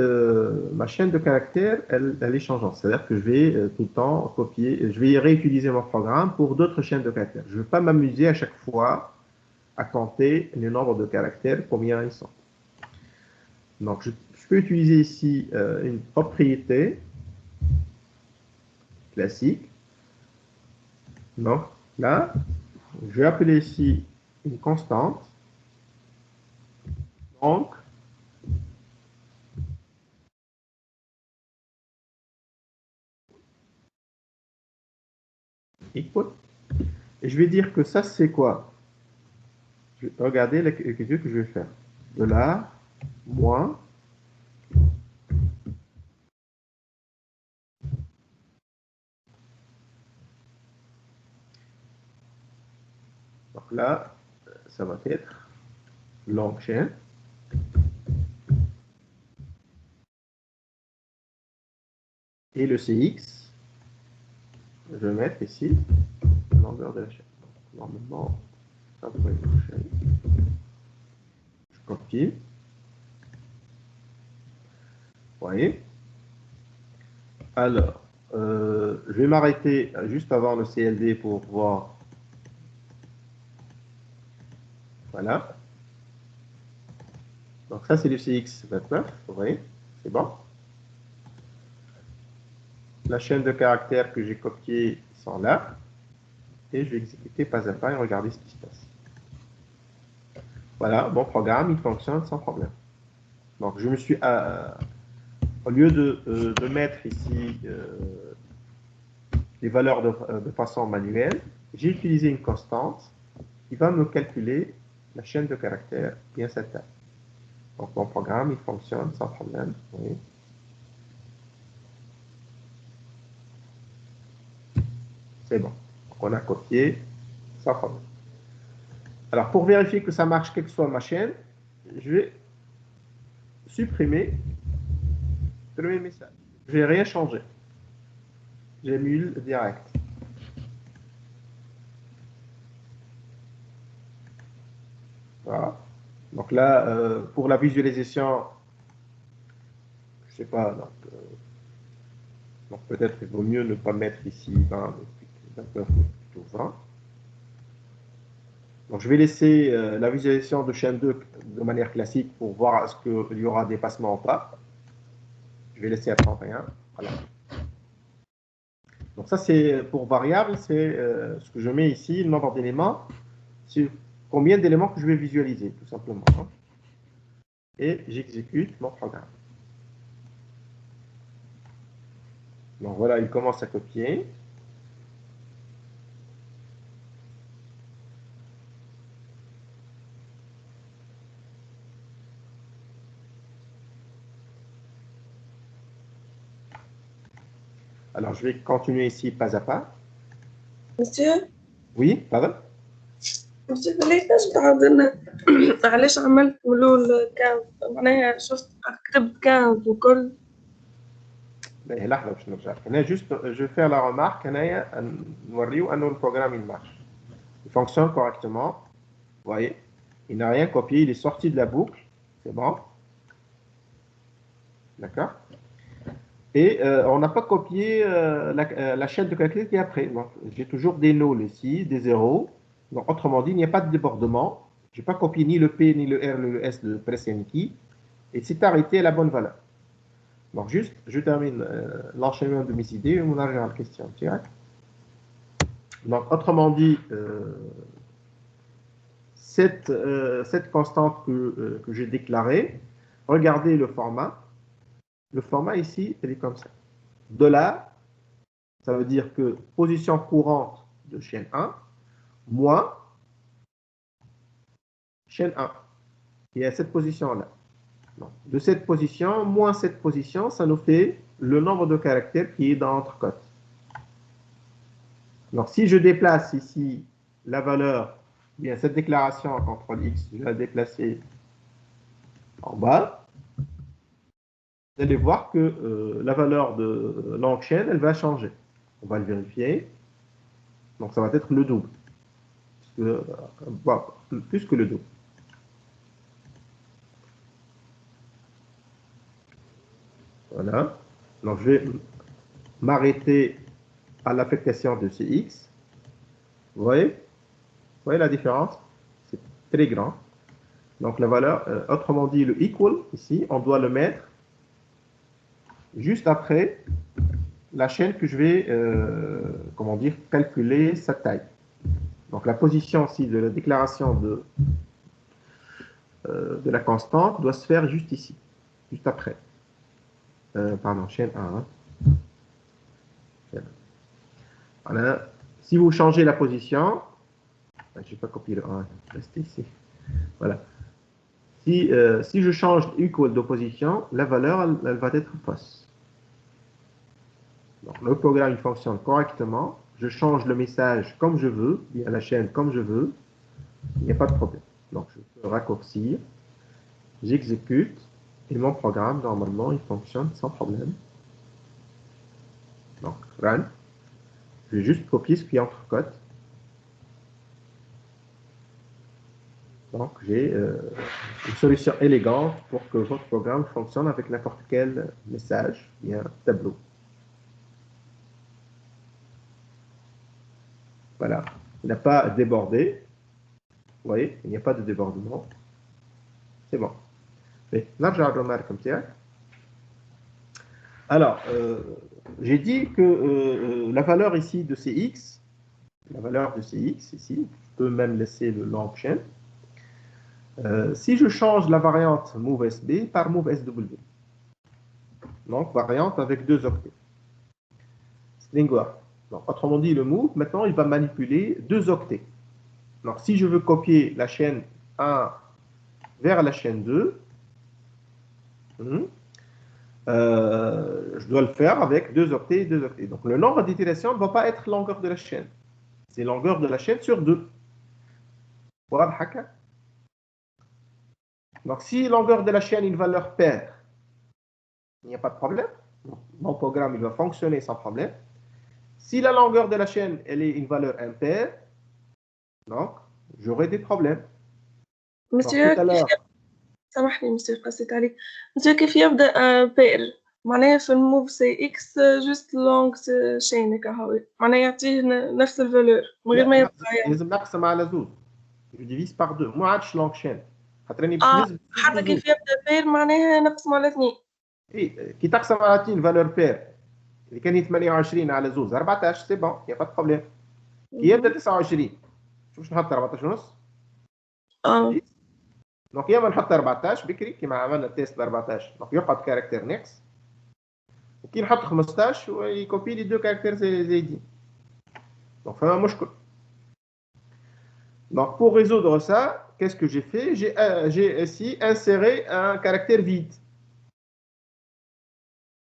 ma chaîne de caractères, elle est changeante. C'est-à-dire que je vais tout le temps copier, je vais réutiliser mon programme pour d'autres chaînes de caractères. Je ne veux pas m'amuser à chaque fois à compter le nombre de caractères, combien ils sont. Donc, je peux utiliser ici une propriété classique. Donc, là, je vais appeler ici une constante. Donc, equal. Et je vais dire que ça, c'est quoi? Regardez l'écriture que je vais faire. $, moins. Donc là, ça va être long chain. Et le CX, je vais mettre ici la longueur de la chaîne. Donc, normalement, ça devrait marcher. Je copie. Vous voyez? Alors, je vais m'arrêter juste avant le CLD pour voir. Voilà. Donc ça, c'est le CX29, vous voyez? C'est bon. La chaîne de caractères que j'ai copiée sont là. Et je vais exécuter pas à pas et regarder ce qui se passe. Voilà, mon programme, il fonctionne sans problème. Donc, je me suis... au lieu de mettre ici les valeurs de façon manuelle, j'ai utilisé une constante qui va me calculer la chaîne de caractères bien cette taille. Donc, mon programme, il fonctionne sans problème. Oui. C'est bon. Donc, on a copié sans problème. Alors, pour vérifier que ça marche, quelle que soit ma chaîne, je vais supprimer le premier message. Je ne vais rien changer. J'émule direct. Voilà. Donc là, pour la visualisation, je ne sais pas, donc peut-être il vaut mieux ne pas mettre ici 20, mais plutôt 20. Donc je vais laisser la visualisation de chaîne 2 de manière classique pour voir est-ce qu'il y aura dépassement ou pas. Je vais laisser à 31. Voilà. Donc ça, c'est pour variable, c'est ce que je mets ici, le nombre d'éléments, sur combien d'éléments que je vais visualiser, tout simplement. Et j'exécute mon programme. Donc voilà, il commence à copier. Alors, je vais continuer ici pas à pas. Monsieur, Oui, pardon. monsieur ليش بعد علاش عملت ملول كاونت معناها شفت كتبت كاونت وكل Mais là, je vais faire la remarque, le programme il marche. Il fonctionne correctement. Vous voyez, il n'a rien copié, il est sorti de la boucle. C'est bon. D'accord. Et on n'a pas copié la chaîne de calcul qui est après. J'ai toujours des nulls ici, des zéros. Donc, autrement dit, il n'y a pas de débordement. Je n'ai pas copié ni le P, ni le R, ni le S de Presenki. Et c'est arrêté à la bonne valeur. Donc, juste, je termine l'enchaînement de mes idées et on arrive à la question directe. Donc, autrement dit, cette constante que j'ai déclarée, regardez le format. Le format ici, elle est comme ça. $, ça veut dire que position courante de chaîne 1, moins chaîne 1. Et à cette position-là. De cette position, moins cette position, ça nous fait le nombre de caractères qui est dans notre code. Donc, si je déplace ici la valeur, bien cette déclaration en CTRL X, je vais la déplacer en bas. Vous allez voir que la valeur de longue chaîne, elle va changer. On va le vérifier. Donc, ça va être le double. Plus que le double. Voilà. Donc, je vais m'arrêter à l'affectation de CX. Vous voyez la différence? C'est très grand. Donc, la valeur, autrement dit, le equal, ici, on doit le mettre juste après la chaîne que je vais, comment dire, calculer sa taille. Donc, la position aussi de la déclaration de la constante doit se faire juste ici, juste après. Pardon, chaîne 1. Voilà, Si vous changez la position, je n'ai pas copié le 1, restez ici. Voilà. Si je change equal de position, la valeur, elle va être fausse. Donc, le programme il fonctionne correctement. Je change le message comme je veux, bien la chaîne comme je veux. Il n'y a pas de problème. Donc, je peux raccourcir. J'exécute. Et mon programme, normalement, il fonctionne sans problème. Donc, run. Je vais juste copier ce qui est entre cotes. Donc, j'ai une solution élégante pour que votre programme fonctionne avec n'importe quel message, bien tableau. Voilà. Il n'a pas débordé. Vous voyez, il n'y a pas de débordement. C'est bon. Mais, alors, j'ai dit que la valeur ici de Cx, la valeur de Cx ici, je peux même laisser le long chain. Si je change la variante MoveSB par MoveSW, donc variante avec 2 octets. Stringware. Donc, autrement dit, le move, maintenant, il va manipuler 2 octets. Donc, si je veux copier la chaîne 1 vers la chaîne 2, je dois le faire avec 2 octets et 2 octets. Donc, le nombre d'itérations ne va pas être longueur de la chaîne. C'est longueur de la chaîne sur 2. Voilà. Donc, si longueur de la chaîne est une valeur paire, il n'y a pas de problème. Donc, mon programme il va fonctionner sans problème. Si la longueur de la chaîne elle est une valeur impaire, donc j'aurai des problèmes. Donc, tout à l'heure. سامحني مسيو قصيت عليك. مسيو كيف يبدا بير معناها في الموف سي اكس جوست لونغ شين هكا هو معناها يعطيه نفس الفالور من غير ما يبقى يعني لازم نقسم على زوز. جو ديفيز باغ دو ما عادش لونغ شين خاطرني باش نسبة حتى كيف يبدا بير معناها نقسم على 2. اي كي تقسم على 2 فالور بير اللي كان 28 على زوز 14 سي بون يا با بروبليم. كي يبدا 29 شوف نحط 14 ونص. دونك يا اما نحط 14 بكري كيما عملنا تيست ب 14 دونك يقعد كاركتير ناقص وكي نحط 15 ويكوبي لي دو كاركتير زايدين دونك فما مشكل. Donc, pour résoudre ça, qu'est-ce que j'ai fait? J'ai ici inséré un caractère vide.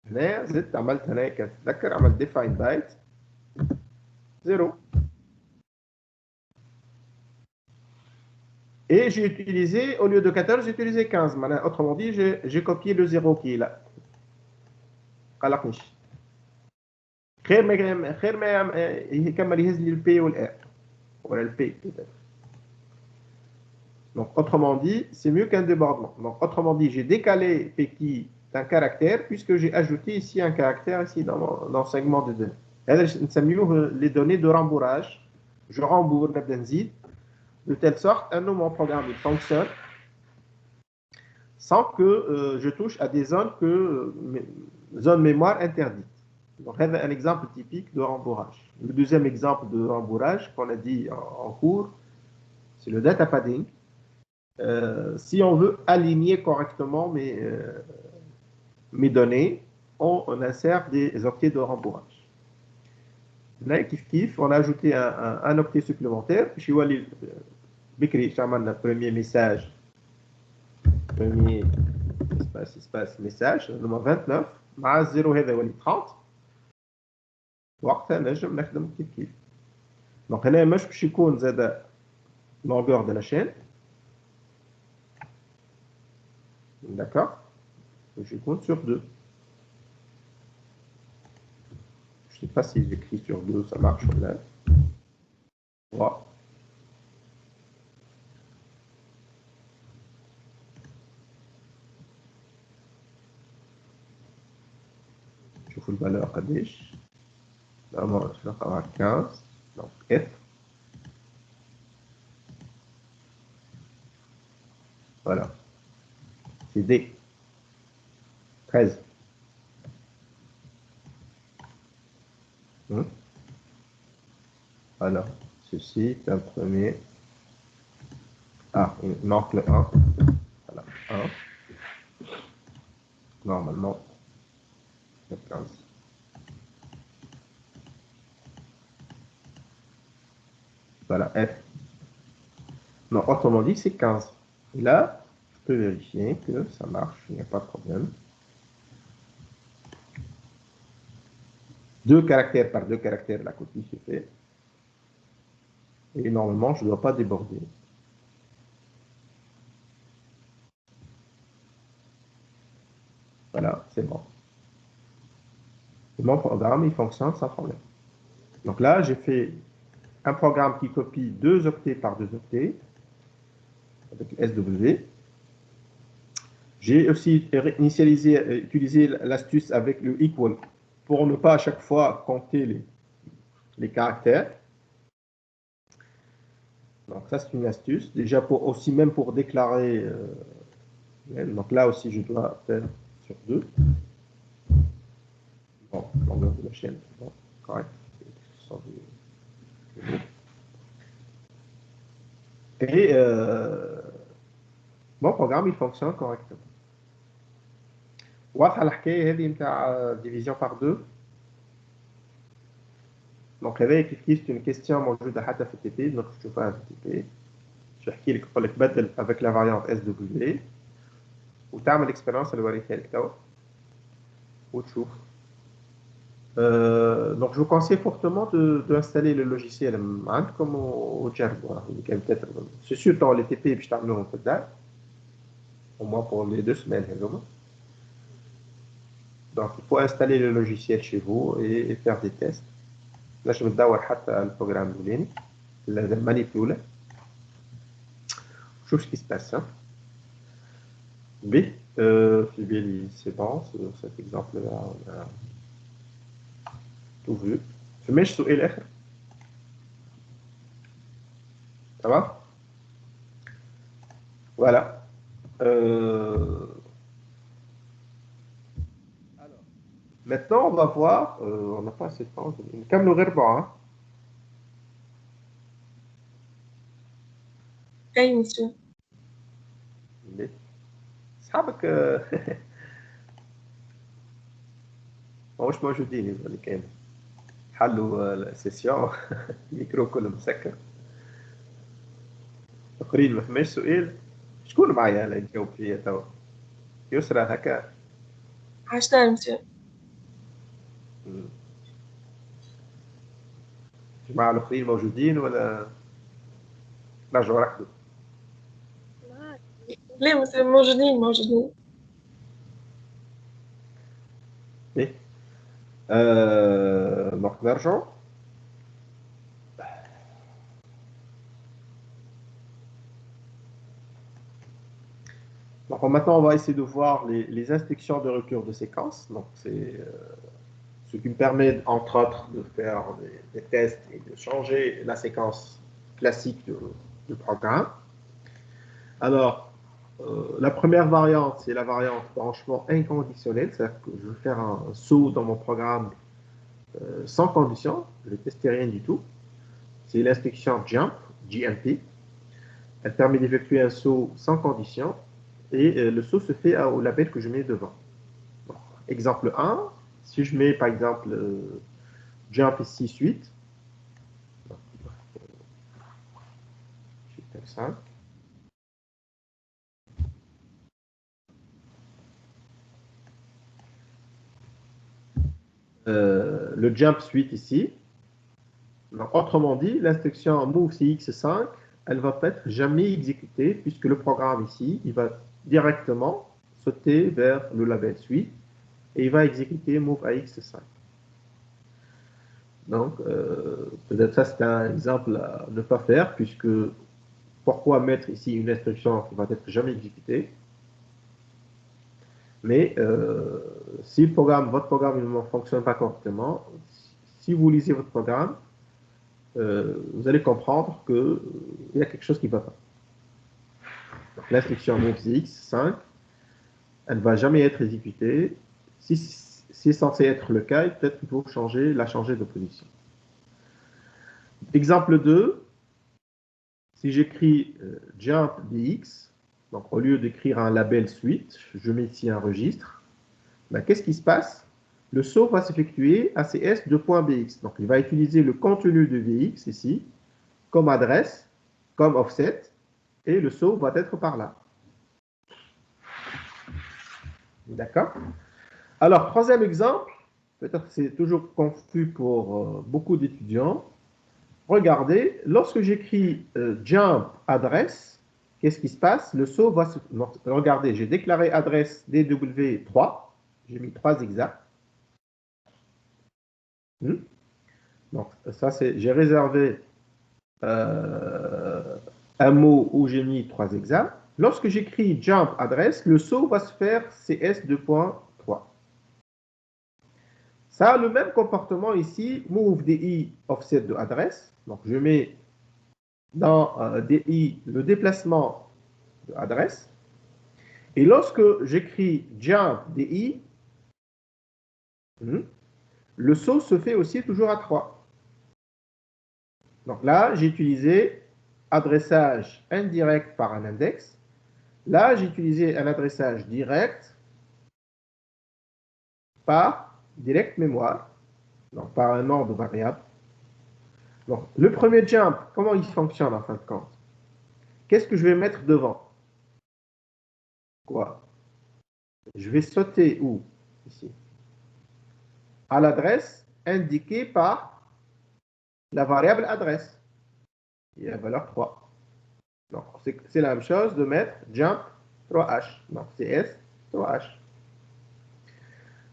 هنا زدت عملت هنا كتذكر عملت define byte 0. Et j'ai utilisé, au lieu de 14, j'ai utilisé 15. Autrement dit, j'ai copié le 0 qui est là. قلقنيش. خير ما يكمل يهز لي البي والار ولا البي peut-être. Donc, autrement dit, c'est mieux qu'un débordement. Donc, autrement dit, j'ai décalé P d'un caractère puisque j'ai ajouté ici un caractère ici dans le segment de données. Les données de rembourrage. Je rembourre de telle sorte que mon programme il fonctionne sans que je touche à des zones zones mémoire interdites. Donc, c'est un exemple typique de rembourrage. Le deuxième exemple de rembourrage qu'on a dit en cours, c'est le data padding. Si on veut aligner correctement mes données, on insère des octets de rembourrage. Là, on a ajouté un octet supplémentaire. Je vais le premier message. Premier espace message, numéro 29, مع 0 هذا يولي 30. وقتها نجم نخدم كيف. Donc هنا مش باش يكون زاد longueur de la chaîne. D'accord? Je compte sur 2. Je ne sais pas si j'écris sur 2, ça marche là. 3. Je fais la valeur قديش. Normalement, je vais avoir 15. Donc F. Voilà. C'est D. 13. Alors, ceci est un premier. Ah, il manque le 1. Voilà, 1. Normalement, le 15. Voilà, F. Non, autrement dit, c'est 15. Et là, je peux vérifier que ça marche, il n'y a pas de problème. 2 caractères par 2 caractères, la copie se fait. Et normalement, je ne dois pas déborder. Voilà, c'est bon. Et mon programme, il fonctionne sans problème. Donc là, j'ai fait un programme qui copie 2 octets par 2 octets, avec SW. J'ai aussi utilisé l'astuce avec le equal pour ne pas à chaque fois compter les caractères. Donc ça, c'est une astuce. Déjà, aussi même pour déclarer. Donc là aussi, je dois faire sur 2. Bon, longueur de la chaîne, bon, correct. Et mon programme, il fonctionne correctement. واضحة الحكاية هذه نتاع division par 2. دونك هذايا كيف une question موجودة حتى في التي بي، دونك تشوفها في التي بي. باش نحكي لك نقول لك بدل avec la variante SW وتعمل اكسبيريونس اللي وريتها لك توا وتشوف. Donc je vous conseille fortement d'installer le logiciel عندكم وتجربوا. C'est sûr dans les TP باش تعملوهم في الدار au moins pour les 2 semaines هذوما. Donc il faut installer le logiciel chez vous et faire des tests. Là je vais ندور حتى البروغرام الاولاني المانيبيولا. شوف ce qui se passe. Mais c'est bon, sur cet exemple-là, on a tout vu. Je mets sur الآخر. Ça va? Voilà. Alors, maintenant, on va voir. On n'a pas assez de temps. Comme le ربع. أي مسيو. أصحابك ماهوش موجودين اللي كانوا حلوا السيسيون. الميكرو كله مسكر. تقريبا ما فماش سؤال. شكون معايا اللي يجاوب فيا توا؟ يسرى هكا. عشتار مسيو. الجماعة الآخرين موجودين ولا رجعوا ركضوا؟ لا مسيو موجودين. إيه؟ donc نرجعوا. Donc maintenant, on va essayer de voir les instructions de rupture de séquence. Donc c'est ce qui me permet, entre autres, de faire des tests et de changer la séquence classique du programme. Alors, la première variante, c'est la variante branchement inconditionnel, c'est-à-dire que je vais faire un saut dans mon programme sans condition, je ne vais tester rien du tout. C'est l'instruction jump, JMP. Elle permet d'effectuer un saut sans condition et le saut se fait au label que je mets devant. Donc, exemple 1, si je mets par exemple jump ici 8, je fais comme ça. Le jump suite ici. Donc, autrement dit, l'instruction move CX5, elle ne va pas être jamais exécutée puisque le programme ici, il va directement sauter vers le label suite et il va exécuter move AX5. Donc, peut-être ça c'est un exemple à ne pas faire puisque pourquoi mettre ici une instruction qui va être jamais exécutée? Mais si votre programme ne fonctionne pas correctement, si vous lisez votre programme, vous allez comprendre qu'il y a quelque chose qui ne va pas. L'instruction MoveX5, elle ne va jamais être exécutée. Si c'est censé être le cas, peut-être qu'il faut la changer de position. Exemple 2, si j'écris jump BX, donc au lieu d'écrire un label suite, je mets ici un registre, ben, qu'est-ce qui se passe? Le saut va s'effectuer ACS 2.bx. Donc il va utiliser le contenu de VX ici comme adresse, comme offset, et le saut va être par là. D'accord? Alors, troisième exemple, peut-être que c'est toujours confus pour beaucoup d'étudiants. Regardez, lorsque j'écris jump adresse, qu'est-ce qui se passe? Le saut va se... Donc, regardez, j'ai déclaré adresse DW3, j'ai mis 3 exacts. Donc, ça, c'est, j'ai réservé un mot où j'ai mis 3 exacts. Lorsque j'écris jump adresse, le saut va se faire CS2.3. Ça a le même comportement ici, move DI offset de adresse. Donc, je mets dans DI le déplacement de adresse. Et lorsque j'écris jump DI, le saut se fait aussi toujours à 3. Donc là, j'ai utilisé adressage indirect par un index. Là, j'ai utilisé un adressage direct par direct mémoire, donc par un ordre variable. Donc, le premier jump, comment il fonctionne en fin de compte? Qu'est-ce que je vais mettre devant? Quoi? Je vais sauter où? Ici. À l'adresse indiquée par la variable adresse. Il y a la valeur 3. Donc, c'est la même chose de mettre jump 3h. Donc, CS 3h.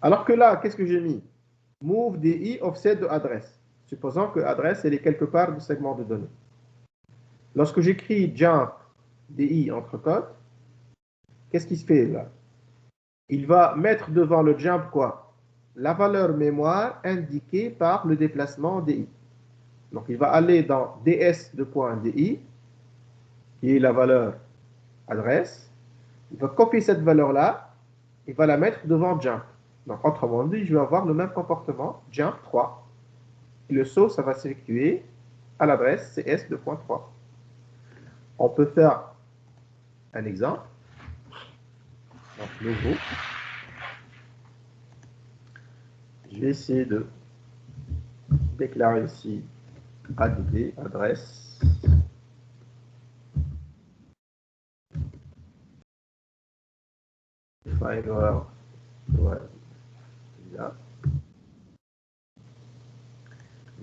Alors que là, qu'est-ce que j'ai mis? Move DI offset de adresse. Supposons que adresse, elle est quelque part du segment de données. Lorsque j'écris jump DI entre cotes, qu'est-ce qui se fait là? Il va mettre devant le jump quoi? La valeur mémoire indiquée par le déplacement DI. Donc, il va aller dans DS de point DI, qui est la valeur adresse. Il va copier cette valeur-là, il va la mettre devant jump. Donc, autrement dit, je vais avoir le même comportement, jump 3. Et le saut, ça va s'effectuer à l'adresse CS 2.3. On peut faire un exemple. Donc, nouveau. Je vais essayer de déclarer ici ADD, adresse. File, voilà. Là.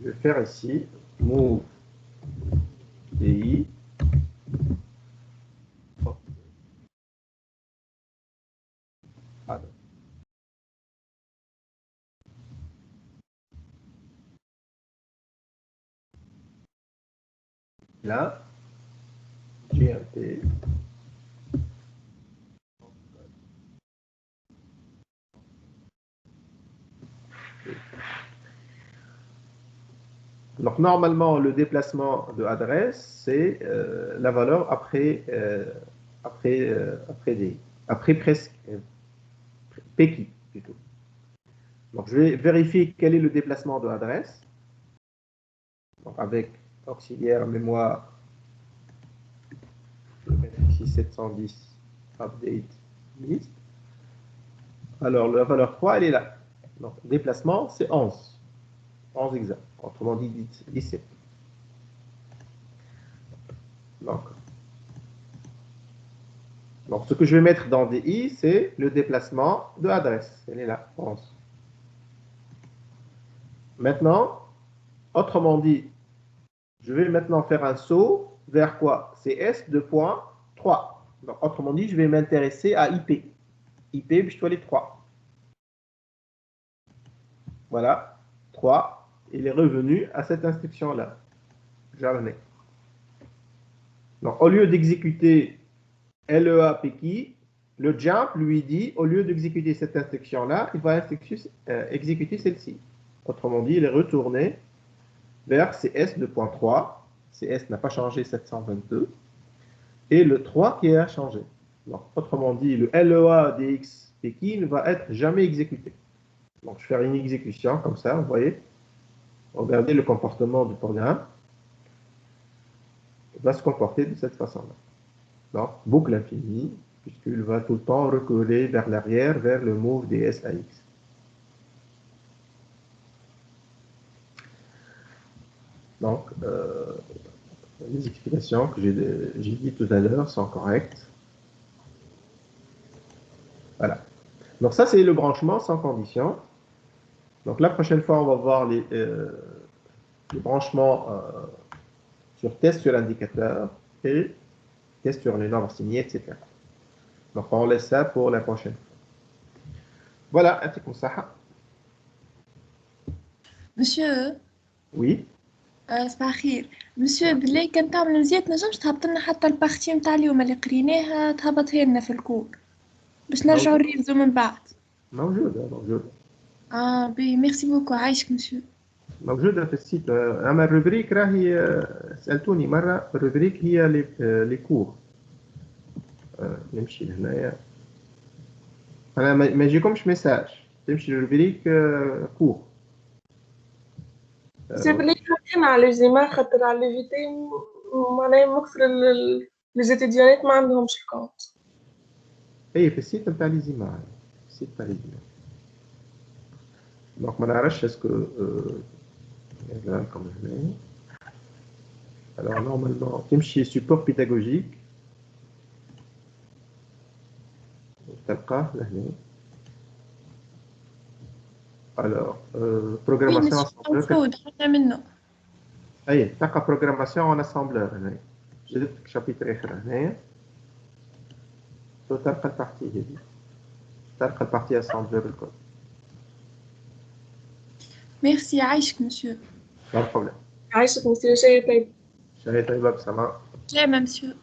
Je vais faire ici move DI. Là, GMP. Donc, normalement, le déplacement de adresse, c'est la valeur après presque PKI plutôt. Donc, je vais vérifier quel est le déplacement de adresse. Donc, avec auxiliaire mémoire, je vais mettre ici 710 update list. Alors, la valeur 3, elle est là. Donc, déplacement, c'est 11. 11 exact. Autrement dit, 17. Donc, ce que je vais mettre dans DI, c'est le déplacement de adresse. Elle est là, 11. Maintenant, autrement dit, je vais maintenant faire un saut vers quoi? CS 2.3. Donc, autrement dit, je vais m'intéresser à IP. IP, je dois les 3. Voilà, 3. Il est revenu à cette instruction-là. Jarnet. Donc, au lieu d'exécuter LEA PKI, le jump lui dit, au lieu d'exécuter cette instruction-là, il va exécuter celle-ci. Autrement dit, il est retourné vers CS 2.3. CS n'a pas changé 722. Et le 3 qui a changé. Donc, autrement dit, le LEA DX PKI ne va être jamais exécuté. Donc, je vais faire une exécution comme ça, vous voyez. Regardez le comportement du programme. Il va se comporter de cette façon-là. Donc, boucle infinie, puisqu'il va tout le temps reculer vers l'arrière, vers le move DSAX. Donc, Les explications que j'ai dit tout à l'heure sont correctes. Voilà. Donc ça, c'est le branchement sans condition. Donc la prochaine fois, on va voir les branchements sur test sur l'indicateur et test sur les nombres signés, etc. Donc on laisse ça pour la prochaine fois. Voilà, يعطيكم الصحة. Monsieur, Oui. صباح الخير. مسيو بالله كان تعمل مزيان تنجمش تهبط لنا حتى البارتي نتاع اليوم اللي قريناها تهبطها لنا في الكور باش نرجعوا نريفزو من بعد. موجودة. بي ميرسي بوكو. عايشك مسيو. موجودة في السيت. أما الروبريك راهي سألتوني مرة، الروبريك هي لي كور. نمشي لهنايا. أنا ما يجيكمش ميساج، تمشي للروبريك كور. سي بلي حاطين على الجيما خاطر على ليفيتي معناها مكثر لي زيتيديانات ما عندهمش الكونت. اي في السيت نتاع لي زيما، السيت نتاع لي زيما. دونك ما نعرفش اسكو نرجع لكم هنا. Alors normalement تمشي support pédagogique تلقاه لهنا. Alors programmation assembleur. اي تلقى programmation en assembleur هنا. جدت شابيتر اخر هنايا. تلقى البارتي هذه، تلقى البارتي assembleur الكل. ميرسي. عايشك مسيو. لا بروبليم. عايشك مسيو. شاي طيب. شاي طيبة بسماء. سلامة مسيو.